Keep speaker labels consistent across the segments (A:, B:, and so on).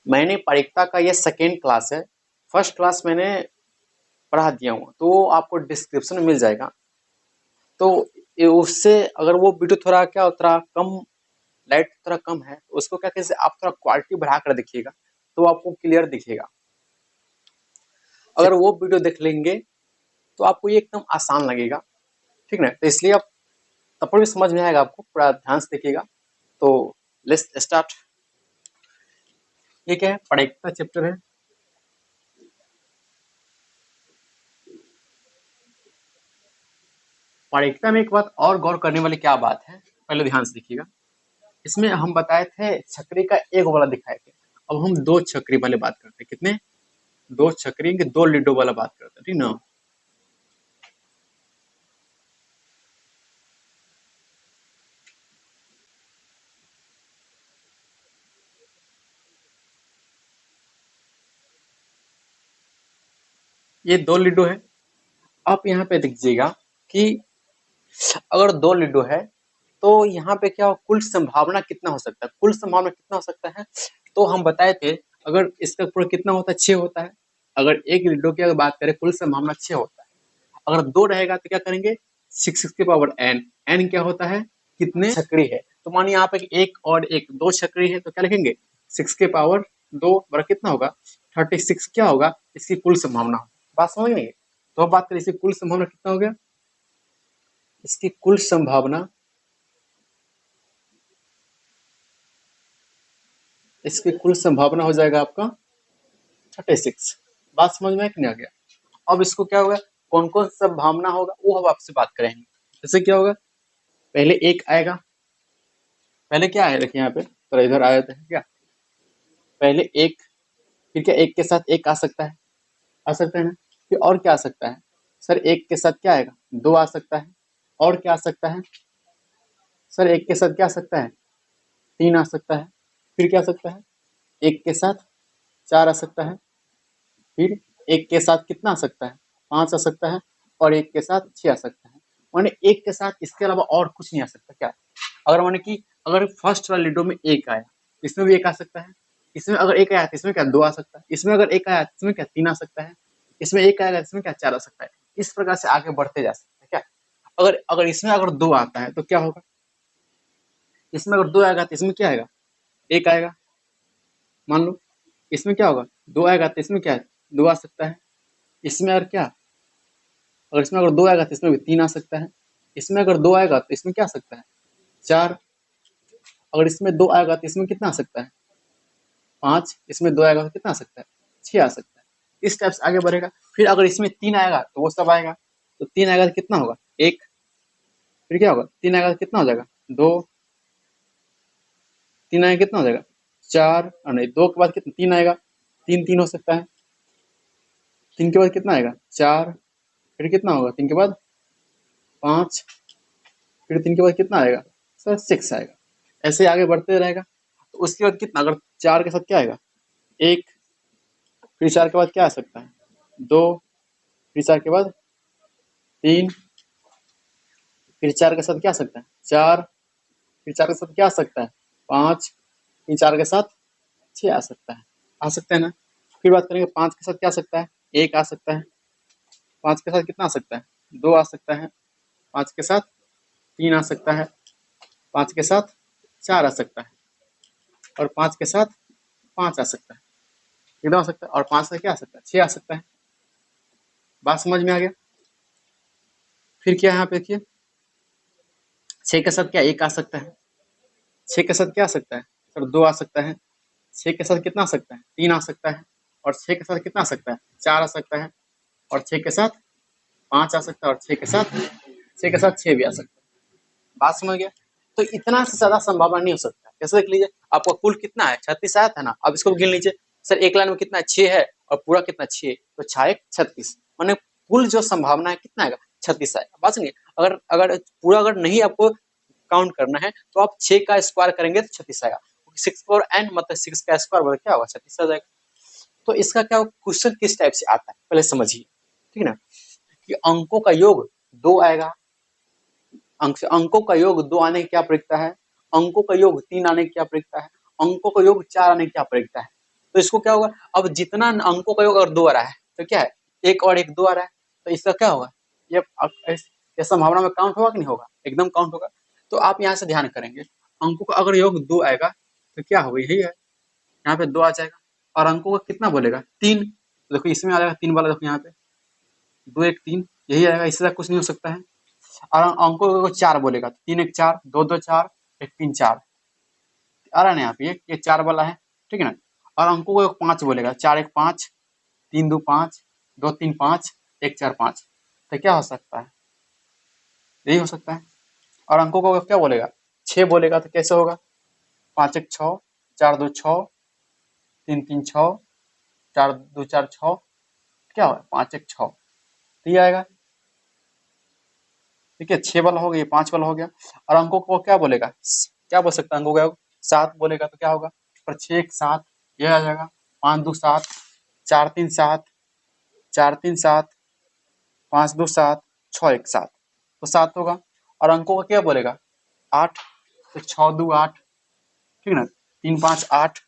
A: मैंने प्रायिकता का ये सेकेंड क्लास है, फर्स्ट क्लास मैंने पढ़ा दिया हूँ, तो आपको डिस्क्रिप्शन में मिल जाएगा। तो उससे अगर वो वीडियो थोड़ा क्या थोड़ा कम, लाइट थोड़ा कम है, तो उसको क्या कैसे आप थोड़ा क्वालिटी बढ़ा कर देखिएगा, तो आपको क्लियर दिखेगा। अगर वो वीडियो देख लेंगे तो आपको ये एकदम आसान लगेगा, ठीक ना। तो इसलिए आप तब पर भी समझ में आएगा आपको, पूरा ध्यान से देखिएगा। तो लेट्स स्टार्ट। ये क्या है, प्रायिकता चैप्टर है। प्रायिकता में एक बात और गौर करने वाली क्या बात है, पहले ध्यान से देखिएगा। इसमें हम बताए थे छकरी का एक वाला दिखाए थे, अब हम दो छकरी वाले बात करते हैं। कितने? दो छकरी के दो लीडो वाला बात करते हैं, ठीक ना। ये दो लीडो है। आप यहाँ पे देखिएगा कि अगर दो लीडो है तो यहाँ पे क्या कुल संभावना कितना हो सकता है, कुल संभावना कितना हो सकता है। तो हम बताए थे अगर इसका पूरा कितना होता है, 6 होता है। अगर एक लीडो की अगर बात करें, कुल संभावना 6 होता है। अगर दो रहेगा तो क्या करेंगे, 6 के पावर एन, एन क्या होता है, कितने छकरी है। तो मानिए यहाँ पे एक और एक दो छकरी है, तो क्या लिखेंगे, 6 के पावर 2 बड़ा कितना होगा, 36 क्या होगा, इसकी कुल संभावना। बात समझ में? तो अब बात करें इसकी कुल संभावना कितना हो गया, इसकी कुल संभावना, इसकी कुल संभावना हो जाएगा आपका 36। बात समझ में नहीं आ गया? अब इसको क्या होगा, कौन कौन संभावना होगा वो हम आपसे बात करेंगे। जैसे क्या होगा, पहले एक आएगा, पहले क्या आया देखिए यहाँ पे, तो इधर आया था क्या, पहले एक, फिर क्या एक के साथ एक आ सकता है, आ सकता है ना। फिर और क्या आ सकता है सर, एक के साथ क्या आएगा, दो आ सकता है। और क्या आ सकता है सर, एक के साथ क्या आ सकता है, तीन आ सकता है। फिर क्या आ सकता है, एक के साथ चार आ सकता है। फिर एक के साथ कितना आ सकता है, पांच आ सकता है। और एक के साथ छह आ सकता है। माने एक के साथ इसके अलावा और कुछ नहीं आ सकता क्या। अगर माने कि अगर फर्स्ट वाले लीडो में एक आया, इसमें भी एक आ सकता है। इसमें अगर एक आया तो इसमें क्या दो आ सकता है। इसमें अगर एक आया तो इसमें क्या तीन आ सकता है। इसमें एक आएगा इसमें क्या चार आ सकता है। इस प्रकार से आगे बढ़ते जा सकते हैं क्या। अगर अगर इसमें अगर दो आता है तो क्या होगा, इसमें अगर दो आएगा तो इसमें क्या आएगा, एक आएगा। मान लो इसमें क्या होगा, दो आएगा तो इसमें क्या है, दो आ सकता है। इसमें और क्या, अगर इसमें अगर दो आएगा तो इसमें भी तीन आ सकता है। इसमें अगर दो आएगा तो इसमें क्या आ सकता है, चार। अगर इसमें दो आएगा तो इसमें कितना आ सकता है, पांच। इसमें दो आएगा तो कितना आ सकता है, छह आ सकता है। इस टाइप से आगे बढ़ेगा। फिर अगर इसमें तीन आएगा तो वो सब आएगा। तो तीन आएगा तो कितना होगा, एक। फिर क्या होगा, तीन आएगा तो कितना हो जाएगा, दो। तीन आएगा कितना हो जाएगा, चार। और नहीं, दो के बाद कितना, तीन आएगा, तीन तीन हो सकता है। तीन के बाद कितना आएगा, चार। फिर कितना होगा तीन के बाद, पांच। फिर तीन के बाद कितना आएगा सर, सिक्स आएगा। ऐसे आगे बढ़ते रहेगा। तो उसके बाद कितना, अगर चार के साथ क्या आएगा, एक। फिर चार के बाद क्या आ सकता है, दो। फिर चार के बाद तीन। फिर चार के साथ क्या आ सकता है, चार। फिर चार के साथ क्या आ सकता है, पांच। फिर चार के साथ छह आ सकता है, आ सकता है ना। फिर बात करेंगे पांच के साथ क्या आ सकता है, एक आ सकता है। पांच के साथ कितना आ सकता है, दो आ सकता है। पांच के साथ तीन आ सकता है। पांच के साथ चार आ सकता है। और पांच के साथ पांच आ सकता है, कितना आ सकता है। और पांच से क्या आ सकता है, छह आ सकता है। बात समझ में आ गया? फिर क्या है यहाँ पे देखिए, छह के साथ क्या एक आ सकता है। छह के साथ क्या आ सकता है सर, दो आ सकता है। छह के साथ कितना आ सकता है, तीन आ सकता है। और छह के साथ कितना आ सकता है, चार आ सकता है। और छह के साथ पांच आ सकता है। और छह के साथ छह भी आ सकता है। बात समझ गया? तो इतना से ज्यादा संभावना नहीं हो सकता। कैसे देख लीजिए, आपका कुल कितना है, 36 आया था ना। अब इसको गिन लीजिए सर, एक लाइन में कितना है, 6 है। और पूरा कितना, 6। तो 6 36, माने कुल जो संभावना है कितना आएगा, 36 आएगा। बात समझिए। अगर अगर पूरा अगर नहीं आपको काउंट करना है तो आप 6 का स्क्वायर करेंगे तो 36 आएगा। 6 मतलब 6 का स्क्वायर बोले क्या होगा, 36 आ जाएगा। तो इसका क्या क्वेश्चन किस टाइप से आता है पहले समझिए, ठीक है ना। कि अंकों का योग दो आएगा, अंकों का योग दो आने की क्या प्रयोजकता है, अंकों का योग तीन आने की क्या प्रयोजकता है, अंकों का योग चार आने की क्या प्रयोजकता है। तो इसको क्या होगा, अब जितना अंकों का योग अगर 2 आ रहा है तो क्या है, 1 और 1 2 आ रहा है, तो इसका क्या होगा, ये संभावना में काउंट होगा कि नहीं होगा, एकदम काउंट होगा। तो आप यहाँ से ध्यान करेंगे, अंकों का अगर योग 2 आएगा तो क्या होगा, यही है, यहाँ पे 2 आ जाएगा, और अंकों का कितना बोलेगा, 3, देखो इसमें आ जाएगा 3 वाला, देखो यहाँ पे 2 1 3 यही आएगा, इससे कुछ नहीं हो सकता है। और अंकों को 4 बोलेगा तो 3 1 4, 2 2 4, 1 3 4 आ रहा है ना यहाँ पे, ये 4 वाला है, ठीक है ना। और अंकों को 5 बोलेगा, 4 1 5, 3 2 5, 2 3 5, 1 4 5, तो क्या हो सकता है, यही हो सकता है। और अंकों को क्या बोलेगा, 6 बोलेगा तो कैसे होगा, 5 1 6, 4 2 6, 3 3 6, 4 2 4 6, क्या होगा 5 1 6, तो ये आएगा, ठीक है। 6 वाला हो गया, ये 5 वाला हो गया। और अंकों को क्या बोलेगा, क्या बोल सकता है अंकों का, 7 बोलेगा तो क्या होगा, पर 6 1 7 ये आ जाएगा, 5 2 7, 4 3 7, 4 3 7, 5 2 7, 6 1 7, तो 7 होगा। और अंकों का क्या बोलेगा, 8, तो 6 2 8, ठीक है ना, 3 5 8,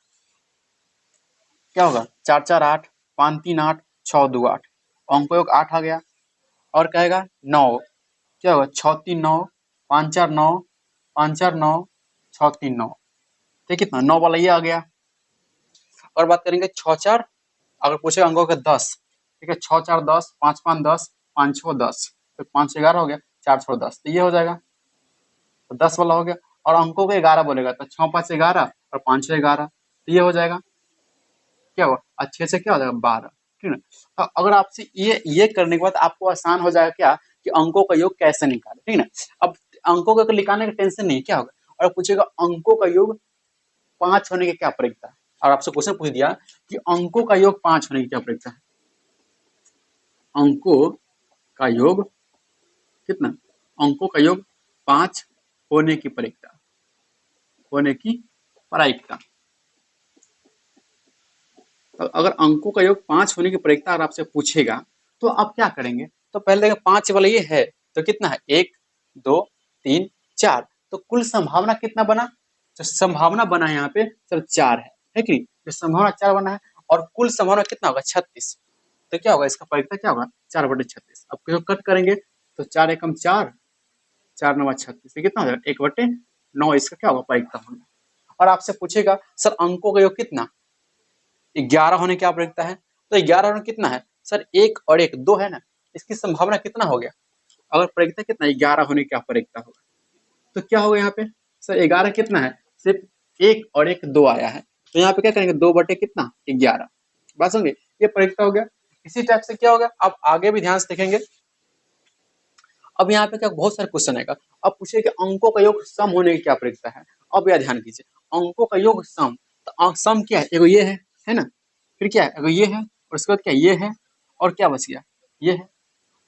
A: क्या होगा 4 4 8, 5 3 8, 6 2 8, अंकों योग 8 आ गया। और कहेगा 9, क्या होगा 6 3 9, 5 4 9, 5 4 9, 6 3 9, ठीक है, कितना 9 वाला ये आ गया। और बात करेंगे 6 4, अगर पूछेगा अंकों के 10, ठीक है, 6 4 10, 5 5 10, 5 6 10, तो 5 11 हो गया, 4 6 10, तो ये हो जाएगा, तो 10 वाला हो गया। और अंकों को 11 बोलेगा तो 6 5 11 और 5 6 11, तो ये हो जाएगा, क्या हुआ, अच्छे से क्या हो जाएगा 12, ठीक है ना। अगर आपसे ये करने के बाद आपको आसान हो जाएगा क्या, कि अंकों का योग कैसे निकाले, ठीक है ना। अब अंकों का निकालने का टेंशन नहीं, क्या होगा, और पूछेगा अंकों का योग 5 होने की क्या प्रयोजन है, और आपसे क्वेश्चन पूछ दिया कि अंकों का योग 5 होने की क्या प्रयोजन है, अंकों का योग कितना, अंकों का योग 5 होने की प्रायिकता, होने की प्रायिकता। तो अगर अंकों का योग 5 होने की प्रायिकता अगर आपसे पूछेगा तो आप क्या करेंगे, तो पहले देखिए 5 वाला ये है तो कितना है, 1 2 3 4, तो कुल संभावना कितना बना, जो संभावना बना है यहाँ पे सर 4 है कि नहीं, जो संभावना 4 बना है, और कुल संभावना कितना होगा 36, तो क्या होगा इसका प्रायिकता क्या होगा 4/36। अब क्यों कट करेंगे तो 4 एकम 4, 4 9 36, कितना हो जाएगा 1/9, इसका क्या होगा प्रायिकता होगा। और आपसे पूछेगा सर अंकों का योग कितना, 11 होने की आवश्यकता है, तो 11 होने कितना है सर, 1 और 1 2 है ना, इसकी संभावना कितना हो गया, अगर प्रायिकता कितना 11 होने की प्रायिकता होगा, तो क्या होगा यहाँ पे सर 11 कितना है, सिर्फ 1 और 1 2 आया है, तो यहाँ पे क्या करेंगे 2 बटे कितना 11, बात समझे, ये प्रायिकता हो गया। इसी टाइप से क्या होगा, आप आगे भी ध्यान से देखेंगे। अब यहाँ पे क्या बहुत सारे क्वेश्चन आएगा, अब पूछिए कि अंकों का योग सम होने की क्या प्रायिकता है, अब यह ध्यान कीजिए, अंकों का योग सम, तो सम क्या है, एगो ये है ना, फिर क्या है, एगो ये है, और उसके बाद क्या ये है, और क्या बच गया, ये है,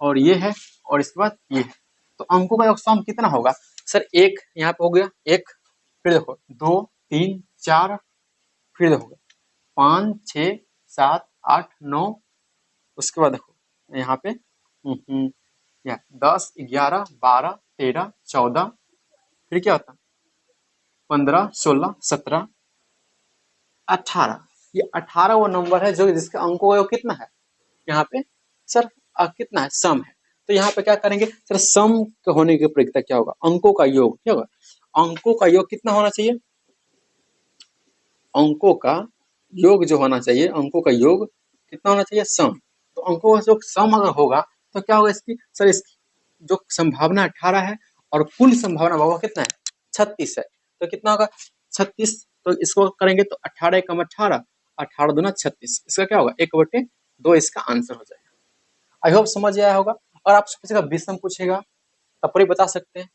A: और ये है, और इसके बाद ये है, तो अंकों का योग सम कितना होगा सर, 1 यहाँ पे हो गया 1, फिर देखो 2 3 4, फिर देखो 5 6 7 8 9, उसके बाद देखो यहाँ पे 10 11 12 13 14, फिर क्या होता 15 16 17 18, ये 18 वो नंबर है जो जिसके अंकों का योग कितना है, यहाँ पे सर कितना है सम है, तो यहाँ पे क्या करेंगे सर, सम के होने की प्रायिकता क्या होगा, अंकों का योग क्या होगा, अंकों का योग कितना होना चाहिए, अंकों का योग जो होना चाहिए, अंकों का योग कितना होना चाहिए सम, तो अंकों का जो सम अगर होगा तो क्या होगा इसकी सर, इसकी जो संभावना 18 है और कुल संभावना होगा कितना है 36 है, तो कितना होगा 36, तो इसको करेंगे तो 18 एकम 18, 18 दूना 36, इसका क्या होगा 1/2, इसका आंसर हो जाएगा। आई होप समझ आया होगा। और आपसे पूछेगा विषम पूछेगा तब पर ही बता सकते हैं,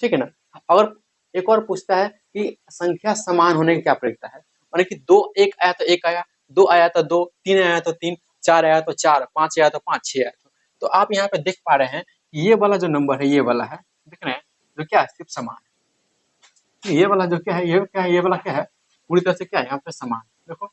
A: ठीक है ना। अगर एक और पूछता है कि संख्या समान होने की क्या प्रायिकता है, माने कि 2 1 आया तो 1 आया, 2 आया तो 2, 3 आया तो 3, 4 आया तो 4, 5 आया तो 5, 6 आया तो आप यहाँ पे देख पा रहे हैं ये वाला जो नंबर है, ये वाला है, देख रहे हैं जो क्या है सिर्फ समान है, ये वाला जो क्या है, ये क्या है, ये वाला क्या है पूरी तरह से क्या है यहाँ पे समान, देखो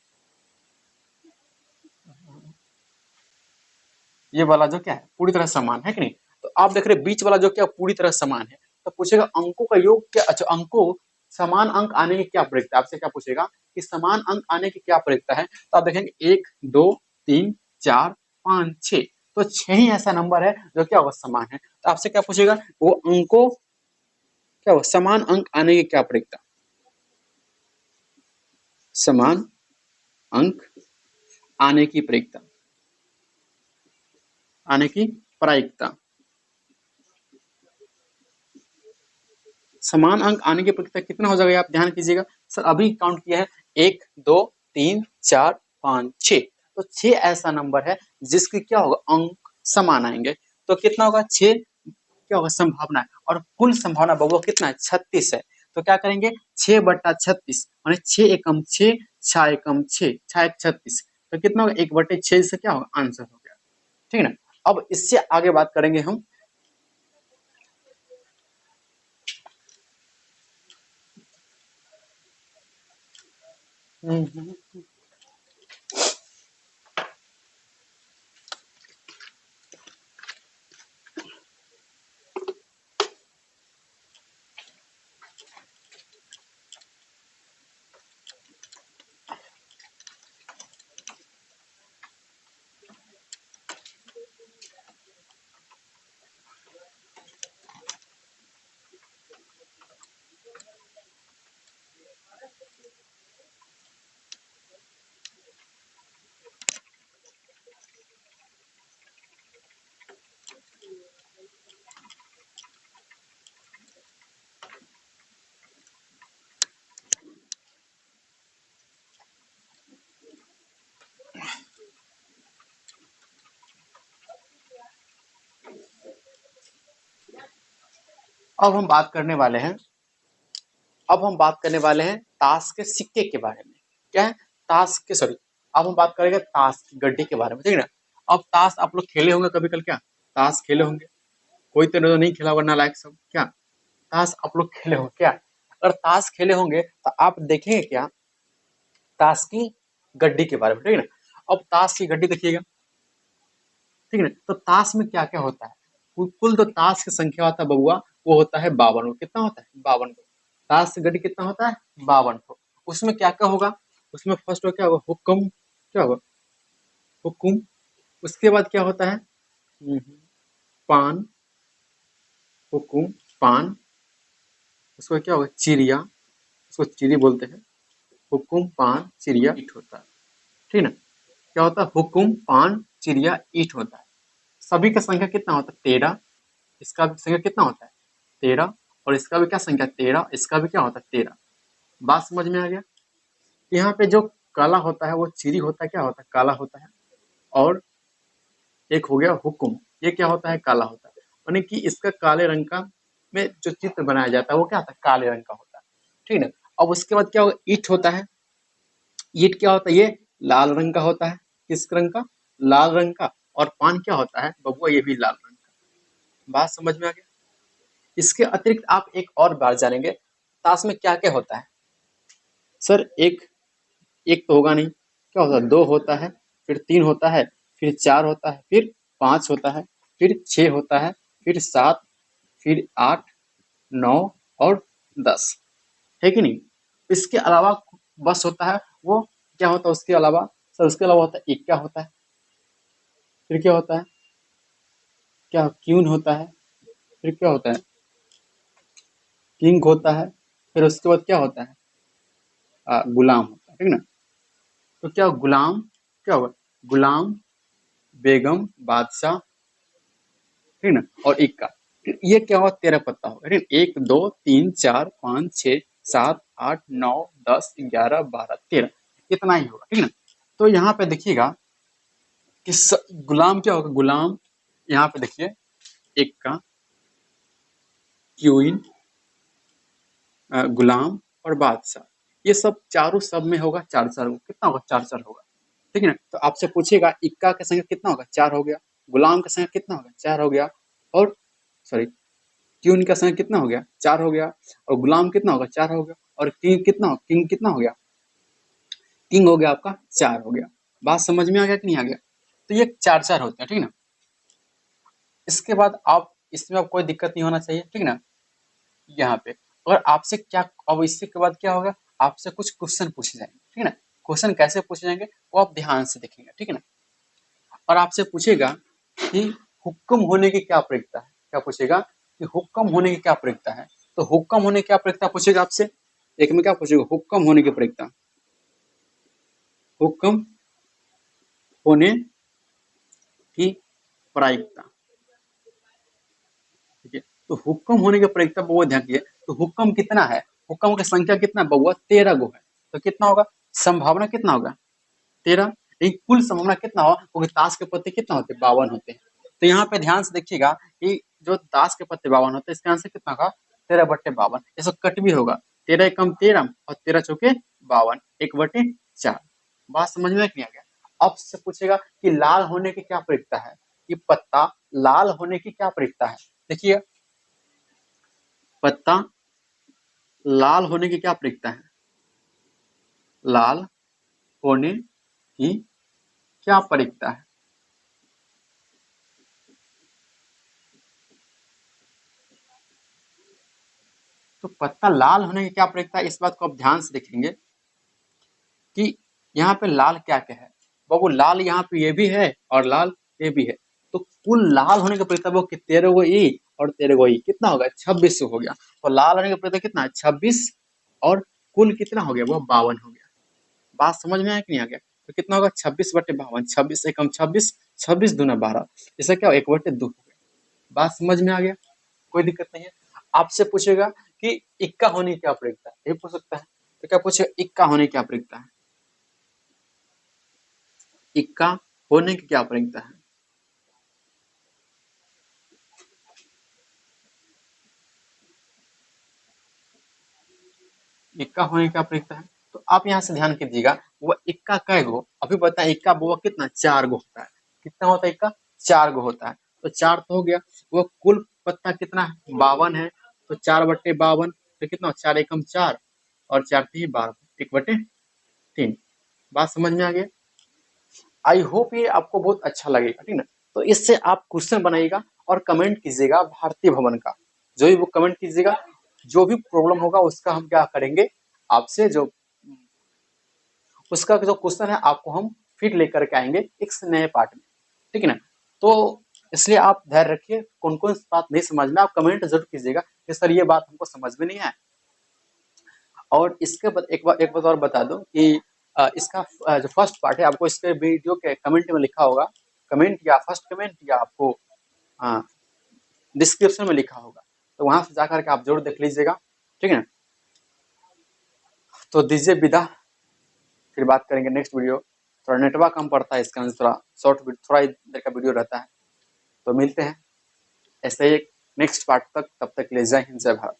A: ये वाला जो क्या है पूरी तरह समान है कि नहीं, तो आप देख रहे हैं बीच वाला जो क्या पूरी तरह समान है, तो पूछेगा अंकों का योग क्या, अच्छा अंकों समान अंक आने की क्या प्रक्रिया, आपसे क्या पूछेगा कि समान अंक आने की क्या प्रयोजकता है, तो आप देखेंगे 1 2 3 4 5 6, तो 6 ही ऐसा नंबर है जो क्या होगा समान है। तो आपसे क्या पूछेगा, वो अंकों क्या होगा समान अंक आने की क्या प्रयोजकता, समान अंक आने की प्रयोजकता, आने की प्रायिकता, समान अंक आने की प्रयोजकता कितना हो जाएगा, आप ध्यान कीजिएगा। सर अभी काउंट किया है 1 2 3 4 5 6, तो 6 ऐसा नंबर है जिसकी क्या होगा अंक समान आएंगे। तो कितना होगा 6 क्या होगा संभावना है, और कुल संभावना बबुआ कितना है 36 है। तो क्या करेंगे 6 बट्टा 36 माने 6 एकम 6 6 एकम 6 6 एक 36, तो कितना होगा 1 बट्टे 6 से क्या होगा आंसर हो गया। ठीक है ना। अब इससे आगे बात करेंगे हम, अब हम बात करने वाले हैं, अब हम बात करने वाले हैं ताश के सिक्के के बारे में। क्या है ताश के, सॉरी, अब हम बात करेंगे ताश की गड्डी के बारे में। ठीक है ना। अब ताश आप लोग खेले होंगे कभी कल, क्या ताश खेले होंगे, कोई तो नहीं खेला होगा नालायक सब, क्या ताश आप लोग खेले होंगे क्या। अगर ताश खेले होंगे तो आप देखेंगे क्या ताश की गड्डी के बारे में। ठीक है ना। अब ताश की गड्डी देखिएगा, ठीक है ना। तो ताश में क्या क्या होता है, कुल तो ताश की संख्या होता है बबुआ वो होता है 52 को, कितना होता है 52 को। ताश की गड्डी कितना होता है 52 को। उसमें क्या क्या होगा, उसमें फर्स्ट क्या होगा हुक्म, क्या होगा हुक्म, उसके बाद क्या होता है पान, हुक्म पान, उसको क्या होगा चिड़िया, उसको चिड़ी बोलते हैं, हुक्म पान चिड़िया ईट होता है। ठीक ना। क्या होता है हुक्म पान चिड़िया ईट होता है। सभी का संख्या कितना होता है 13, इसका भी संख्या कितना होता है 13, और इसका भी क्या संख्या 13, इसका भी क्या होता है 13। बात समझ में आ गया। यहाँ पे जो काला होता है वो चिड़ी होता है, क्या होता है काला होता है, और एक हो गया हुक्म, ये क्या होता है काला होता है, यानी कि इसका काले रंग का में जो चित्र बनाया जाता है वो क्या होता है काले रंग का होता है। ठीक है। अब उसके बाद क्या होगा ईट होता है, ईट क्या होता है ये लाल रंग का होता है, किस रंग का लाल रंग का, और पान क्या होता है बबुआ ये भी लाल रंग का। बात समझ में आ गया। इसके अतिरिक्त आप एक और बात जानेंगे ताश में क्या क्या होता है। सर एक एक तो होगा नहीं, क्या होता है 2 होता है, फिर 3 होता है, फिर 4 होता है, फिर 5 होता है, फिर 6 होता है, फिर 7, फिर 8 9 और 10, है कि नहीं। इसके अलावा बस होता है वो, क्या होता है उसके अलावा, सर उसके अलावा होता है एक क्या होता है, फिर क्या होता है, क्या क्यून होता है, फिर क्या होता है किंग होता है, फिर उसके बाद क्या होता है गुलाम होता है। ठीक ना। तो क्या गुलाम, क्या होगा गुलाम बेगम बादशाह, ठीक ना, और इक्का, ये क्या होगा 13 पत्ता होगा। ठीक है 1 2 3 4 5 6 7 8 9 10 11 12 13, इतना ही होगा। ठीक ना। तो यहाँ पे देखिएगा कि गुलाम क्या होगा, गुलाम यहाँ पे देखिए इक्का क्यूइन गुलाम और बादशाह, ये सब चारों सब में होगा 4 4, कितना होगा 4 4 होगा। ठीक है ना। तो आपसे पूछेगा इक्का का संख्या कितना होगा 4 हो गया, गुलाम का संख्या कितना होगा 4 हो गया, और सॉरी क्यून का संख्या कितना हो गया 4 हो गया, और गुलाम कितना होगा 4 हो गया, और किंग कितना हो गया, किंग हो गया आपका 4 हो गया। बात समझ में आ गया कि नहीं आ गया। तो ये 4 4 होते हैं। ठीक ना। इसके बाद आप इसमें अब कोई दिक्कत नहीं होना चाहिए। ठीक ना। यहाँ पे और आपसे क्या, अब इसके बाद क्या होगा आपसे कुछ क्वेश्चन पूछे जाएंगे। ठीक है ना। क्वेश्चन कैसे पूछे जाएंगे वो आप ध्यान से देखेंगे, ठीक है ना। और आपसे पूछेगा कि हुक्म होने की क्या प्रयोजकता है, क्या पूछेगा कि हुक्म होने की क्या प्रयोजकता है। तो हुक्म होने की क्या प्रयोजकता पूछेगा आपसे, एक में क्या पूछेगा, हुक्म होने की प्रयोजकता, हुक्म होने की प्रायिकता, ठीक है। तो हुक्म होने की प्रायिकता बहुत ध्यान दिए। तो हुक्म कितना है, हुक्म की संख्या कितना बहुआ 13 गो है। तो कितना होगा, संभावना कितना होगा 13, लेकिन कुल संभावना कितना होगा, क्योंकि ताश के पत्ते कितना होते हैं 52 होते हैं। तो यहाँ पे ध्यान से देखिएगा कि जो ताश के पत्ते 52 होते हैं, इसका आंसर कितना होगा 13/52। ऐसा कट भी होगा 13 एकम 13 और 13 चौके 52, 1/4। बात समझ में नहीं आ गया। अब से पूछेगा कि लाल होने की क्या प्रयोजकता है, कि पत्ता लाल होने की क्या प्रयोजकता है। देखिए पत्ता लाल होने की क्या प्रयोजकता है, लाल होने की क्या प्रयोजकता है। तो पत्ता लाल होने की क्या प्रयोजकता है, इस बात को आप ध्यान से देखेंगे कि यहाँ पे लाल क्या क्या है। बाबू लाल यहाँ पे ये भी है और लाल ये भी है। तो कुल लाल होने का प्रयोजकता वो 13 गो ई और 13 गो ई कितना होगा 26 हो गया। तो लाल होने का प्रयोजकता कितना है 26 और कुल कितना हो गया वो 52 हो गया। बात समझ में आया कि नहीं आ गया। तो कितना होगा 26/52, 26 एकम 26, 26 दूना 12, इसका क्या 1/2 हो गया। बात समझ में आ गया, कोई दिक्कत नहीं है। आपसे पूछेगा कि इक्का होने की क्या प्रयोजकता है, ये पूछ सकता है। तो क्या पूछेगा इक्का होने की क्या प्रयोजकता है, इक्का होने की क्या प्रयोजकता है। इक्का होने की क्या प्रयोजकता है, तो आप यहाँ से ध्यान कीजिएगा वो इक्का कै गो, अभी बताए इक्का वो कितना 4 गो होता है। कितना होता है इक्का 4 गो होता है। तो 4 तो हो गया, वो कुल पत्ता कितना है 52 है। तो 4/52 तो कितना 4 एकम 4 और 4 3 12, 1/3। बात समझ में आ गया। आई होप ये आपको बहुत अच्छा लगेगा, ठीक ना। तो इससे आप क्वेश्चन बनाइएगा और कमेंट कीजिएगा भारतीय भवन का, जो भी वो कमेंट कीजिएगा, जो भी प्रॉब्लम होगा उसका हम क्या करेंगे आपसे, जो उसका जो क्वेश्चन है आपको हम फिर लेकर के आएंगे एक नए पार्ट में, ठीक है ना। तो इसलिए आप ध्यान रखिए, कौन कौन बात नहीं समझ में आप कमेंट जरूर कीजिएगा कि सर ये बात हमको समझ में नहीं है। और इसके बाद एक बात और बता दूं कि इसका जो फर्स्ट पार्ट है आपको इसके वीडियो के कमेंट में लिखा होगा, कमेंट या फर्स्ट कमेंट या आपको डिस्क्रिप्शन में लिखा होगा, तो वहां से जाकर के आप जरूर देख लीजिएगा, ठीक है ना। तो दीजिए विदा, फिर बात करेंगे नेक्स्ट वीडियो। थोड़ा नेटवर्क कम पड़ता है इसका, थोड़ा शॉर्ट थोड़ा ही देर का वीडियो रहता है। तो मिलते हैं ऐसे ही नेक्स्ट पार्ट तक, तब तक ले जय हिंद जय भारत।